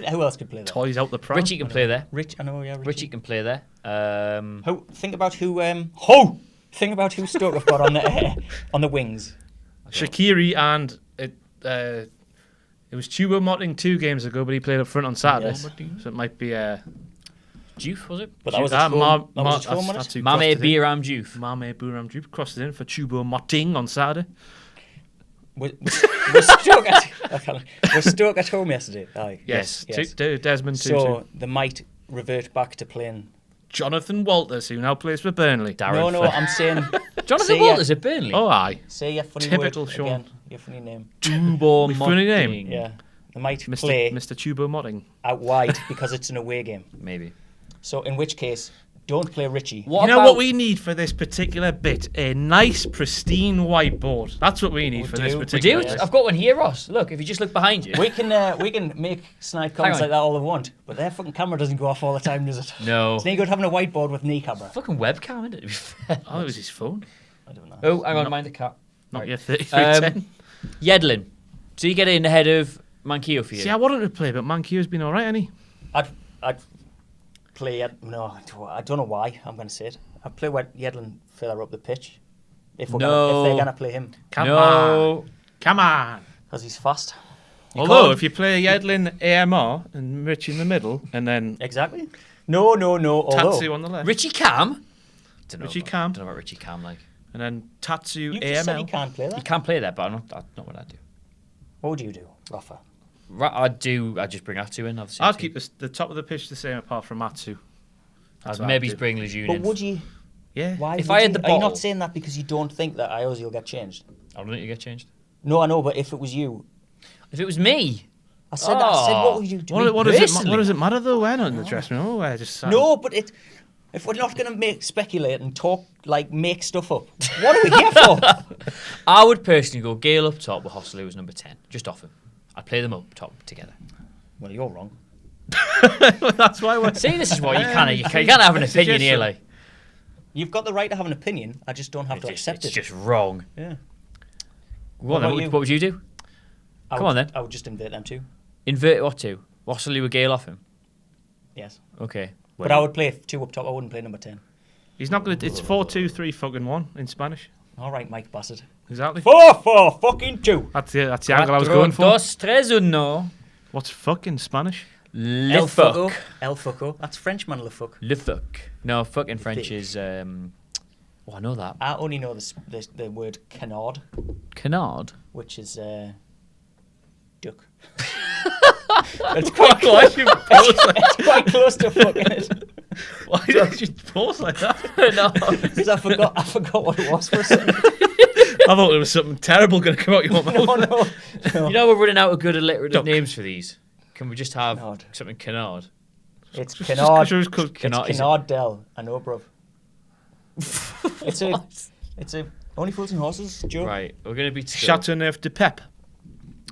Who else could play there? toys out the prom. Richie can play there. I know, yeah, Richie can play there. Think about who Stoke have got on the wings. Shaqiri and it was Choupo-Moting 2 games ago, but he played up front on Saturday. Yes. So it might be Diouf, was it? But that was at home. That was at home, wasn't it? Mame Biram Diouf. Mame Buram Diouf crossed it in for Choupo-Moting on Saturday. Was Stoke at home yesterday? Aye. Yes. Yes. Desmond 2-2. So they might revert back to playing. Jonathan Walters, who now plays for Burnley. Darren No, Fleck. I'm saying. Jonathan say Walters at Burnley. Oh, aye. Say your funny Typical word Sean. again. Your funny name. Choupo funny name? Moting. Yeah. They might play Mr. Choupo-Moting. out wide because it's an away game. Maybe. So in which case, Don't play Richie. You know what we need for this particular bit? A nice, pristine whiteboard. That's what we need for this We particular do. bit. I've got one here, Ross. Look, if you just look behind you. We can make snide comments like that all we want, but their fucking camera doesn't go off all the time, does it? No. It's no good having a whiteboard with knee camera. Fucking webcam, isn't it? Oh, it was his phone. I don't know. Oh, hang on, mind the cat. Not Right. your 3310. Yedlin. So you get in ahead of Manquillo for you? See, I wanted to play, but Manquillo's been all right, hasn't he? I'd play. No, I don't know why. I'm going to say it. I'd play Yedlin further up the pitch. If they're going to play him, Come on. because he's fast. Although, if you play Yedlin AMR and Rich in the middle, and then Exactly. No. Although, Tatsu on the left, Richie Cam? Richie Cam, Don't know what Richie Cam like. and then Tatsu you just said AML. he can't play You that. can play that, but that's not what I do. What would you do, Rafa? I'd just bring Atsu in. I'd keep the top of the pitch the same apart from Matsu. I'd maybe bring Lejeune But in. would you? Yeah. Why? If would I had you? the Are you bottle- not saying that because you don't think that Iosi will get changed? I don't think you get changed. No, I know, but if it was you, If it was me, I said what would you do? What does personally- it matter though? We're not in the dressing room. We're just sat. No, but if we're not going to speculate and talk, make stuff up, what are we here for? I would personally go Gale up top with Hossley as number 10. Just off him. I'd play them up top together. Well, you're wrong. That's why we're. See, this is why you can't have an opinion here, like. You've got the right to have an opinion. I just don't have to accept It's it. just wrong. Yeah. Go on then, about you? what would you do? Come on then. I would just invert them too. Invert what to? Hossley with Gale off him? Yes. Okay. But I would play 2 up top. I wouldn't play number 10. He's not gonna. It's 4-2-3 fucking 1 in Spanish. All right, Mike Bassett. Exactly. 4-4 fucking 2. That's the angle I was going for. 4, 2, 3, 1. What's fucking Spanish? Le fuck. El Fuco. That's Frenchman, Le Fuc. Le fuck. No, fucking French is. Oh, I know that. I only know the word canard, Canard. which is duck. It's quite close. It's quite close to fucking it. Why did you pause like that? No. Because I forgot what it was for a second. I thought there was something terrible going to come out your mouth. No. You know we're running out of good alliterative Duck. names for these. Can we just have Canard. something canard? It's Just- canard. just called It's Canard, is it? canard Del. I know, bruv. It's a Only Fools and Horses, Joe. Right, we're going to beat Stoke. Chateauneuf de Pep.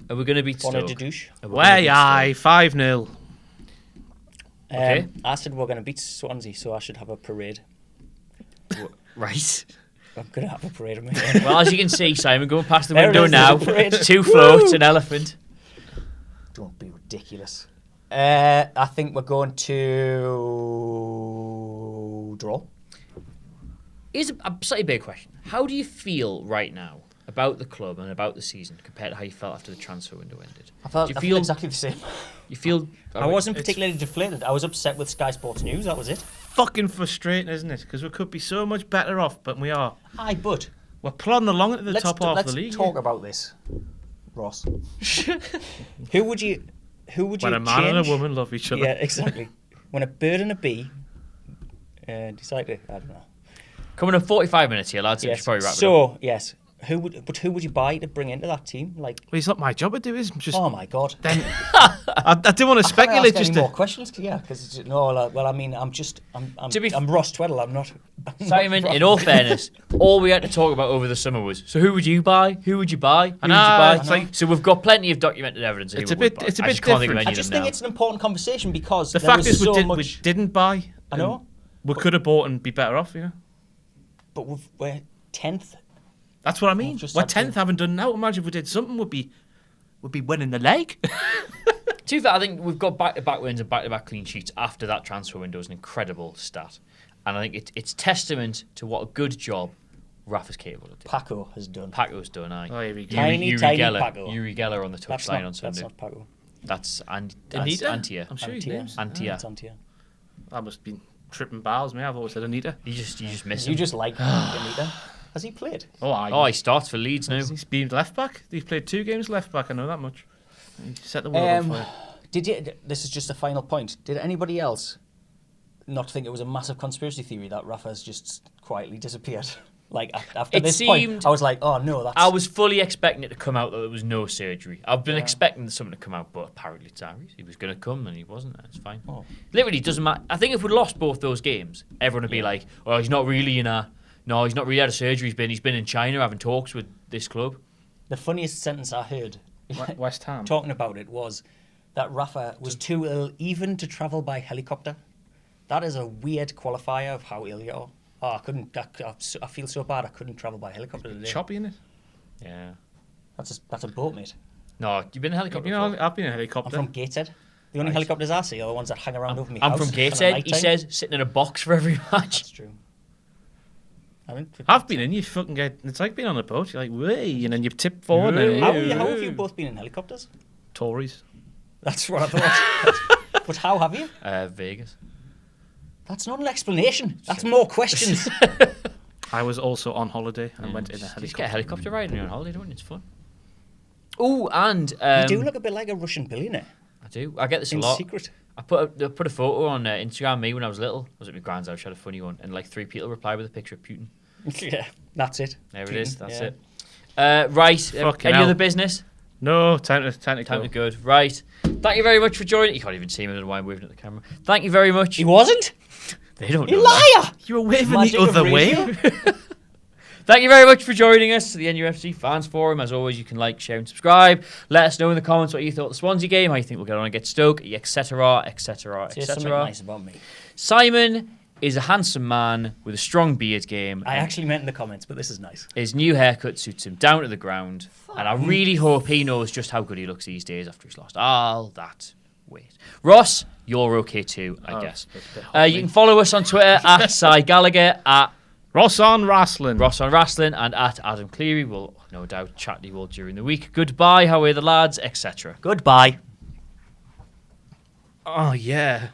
Are we going to beat Bonnet Stoke? de douche. Are we gonna Way beat aye, 5-0. Okay. I said we're going to beat Swansea, so I should have a parade. Stoke? Right. I'm going to have a parade of me. Well, as you can see, Simon, going past the There it window is, now. there's a parade. 2 floats, an elephant. Don't be ridiculous. I think we're going to draw. Here's a slightly big question. How do you feel right now about the club and about the season compared to how you felt after the transfer window ended? I feel exactly the same. You feel... I wasn't particularly deflated. I was upset with Sky Sports News. That was it. Fucking frustrating, isn't it? Because we could be so much better off, but we are. Aye, but We're plodding along at the top half of the league. Let's talk about this, Ross. Who would you When a man and a woman love each other. Yeah, exactly. When a bird and a bee decide to, I don't know. Coming up 45 minutes here, lads. So we Yes. should probably wrap it up. So yes, who would you buy to bring into that team? Like, Well, it's not my job to do. It's just. oh my god. Then I didn't want to speculate. Can I ask Just any to, more questions? Yeah, because well, I mean, I'm To be I'm Ross Tweddle. I'm not. Simon, in all fairness, all we had to talk about over the summer was, so who would you buy? Who would you buy? Who would you know, buy? it's like- So we've got plenty of documented evidence. Of It's who a we would bit- buy. it's a I bit just can't think of different. any I of just them think now. it's an important conversation because the there fact was is, so we much. didn't buy. I know, We could have bought and be better off. You know. but we're 10th. That's what I mean. just We're had to- 10th, haven't done now. Imagine if we did something, we'd be winning the leg. To be fair, I think we've got back-to-back wins and back-to-back clean sheets after that transfer window is an incredible stat. And I think it's testament to what a good job Rafa's capable of doing. Paco has done. Paco's done, aye. Oh, here we go. Tiny, Yuri tiny Geller, Paco. Yuri Geller on the That's touchline not, on Sunday. That's not Paco. That's Anita? Antia. I'm sure his Antia. name's. Antia. It's Antia. I must have been tripping balls, me. I've always said Anita. You just miss You him. just like Anita. Has he played? Oh, he starts for Leeds now. He's been left back. He's played 2 games left back. I know that much. He set the world on fire. This is just a final point. Did anybody else not think it was a massive conspiracy theory that Rafa's just quietly disappeared? Like after It this seemed- point, I was like, oh no, that's. I was fully expecting it to come out that there was no surgery. I've been expecting something to come out, but apparently it's Aries. He was going to come and he wasn't. It's fine. Oh. Literally, doesn't matter. I think if we lost both those games, everyone would be like, "Oh, he's not really No, he's not really had a surgery. He's been in China having talks with this club." The funniest sentence I heard West Ham. talking about it was that Rafa was too ill even to travel by helicopter. That is a weird qualifier of how ill you are. Oh, I couldn't. I feel so bad. I couldn't travel by helicopter today. Choppy in it. Yeah. That's a boat, mate. No, you've been in a helicopter. You know, before? I've been in a I'm helicopter. from Gateshead. The only helicopters I see are the ones that hang around over me. I'm from Gateshead. He says sitting in a box for every match. That's true. I've been in. You fucking get. It's like being on a boat. You're like, way, and then you tip forward. And How have you both been in helicopters? Tories. That's what I thought. But how have you? Vegas. That's not an explanation. That's more questions. I was also on holiday and went in a Just get a helicopter. helicopter ride when you're on holiday, don't you? It's fun. Oh, and You do look a bit like a Russian billionaire. I do. I get this a In lot. secret. I put a photo on Instagram of me when I was little. I was at my grand's house. She had a funny one, and like 3 people replied with a picture of Putin. Yeah, that's it. There it Putin, is. That's yeah. it. Right. Fucking Any hell. other business? No, time to Time go. to good. Right. Thank you very much for joining. You can't even see me. I don't know why I'm waving at the camera. Thank you very much. He wasn't? They don't You know that. liar! You were waving Magic the of other radio. way. Thank you very much for joining us to the NUFC Fans Forum. As always, you can like, share, and subscribe. Let us know in the comments what you thought of the Swansea game, how you think we'll get on against Stoke, etc., etc., Say something etc. nice about me. Simon is a handsome man with a strong beard game. I actually meant in the comments, but this is nice. His new haircut suits him down to the ground, and I really hope he knows just how good he looks these days after he's lost all that weight. Ross, you're okay too, I guess. that's a bit hot, You can follow us on Twitter at Cy Gallagher, at Ross on wrestling. Ross on Wrestling, and at Adam Cleary. We'll no doubt chat to you all during the week. Goodbye, how are the lads, etc. Goodbye. Oh yeah.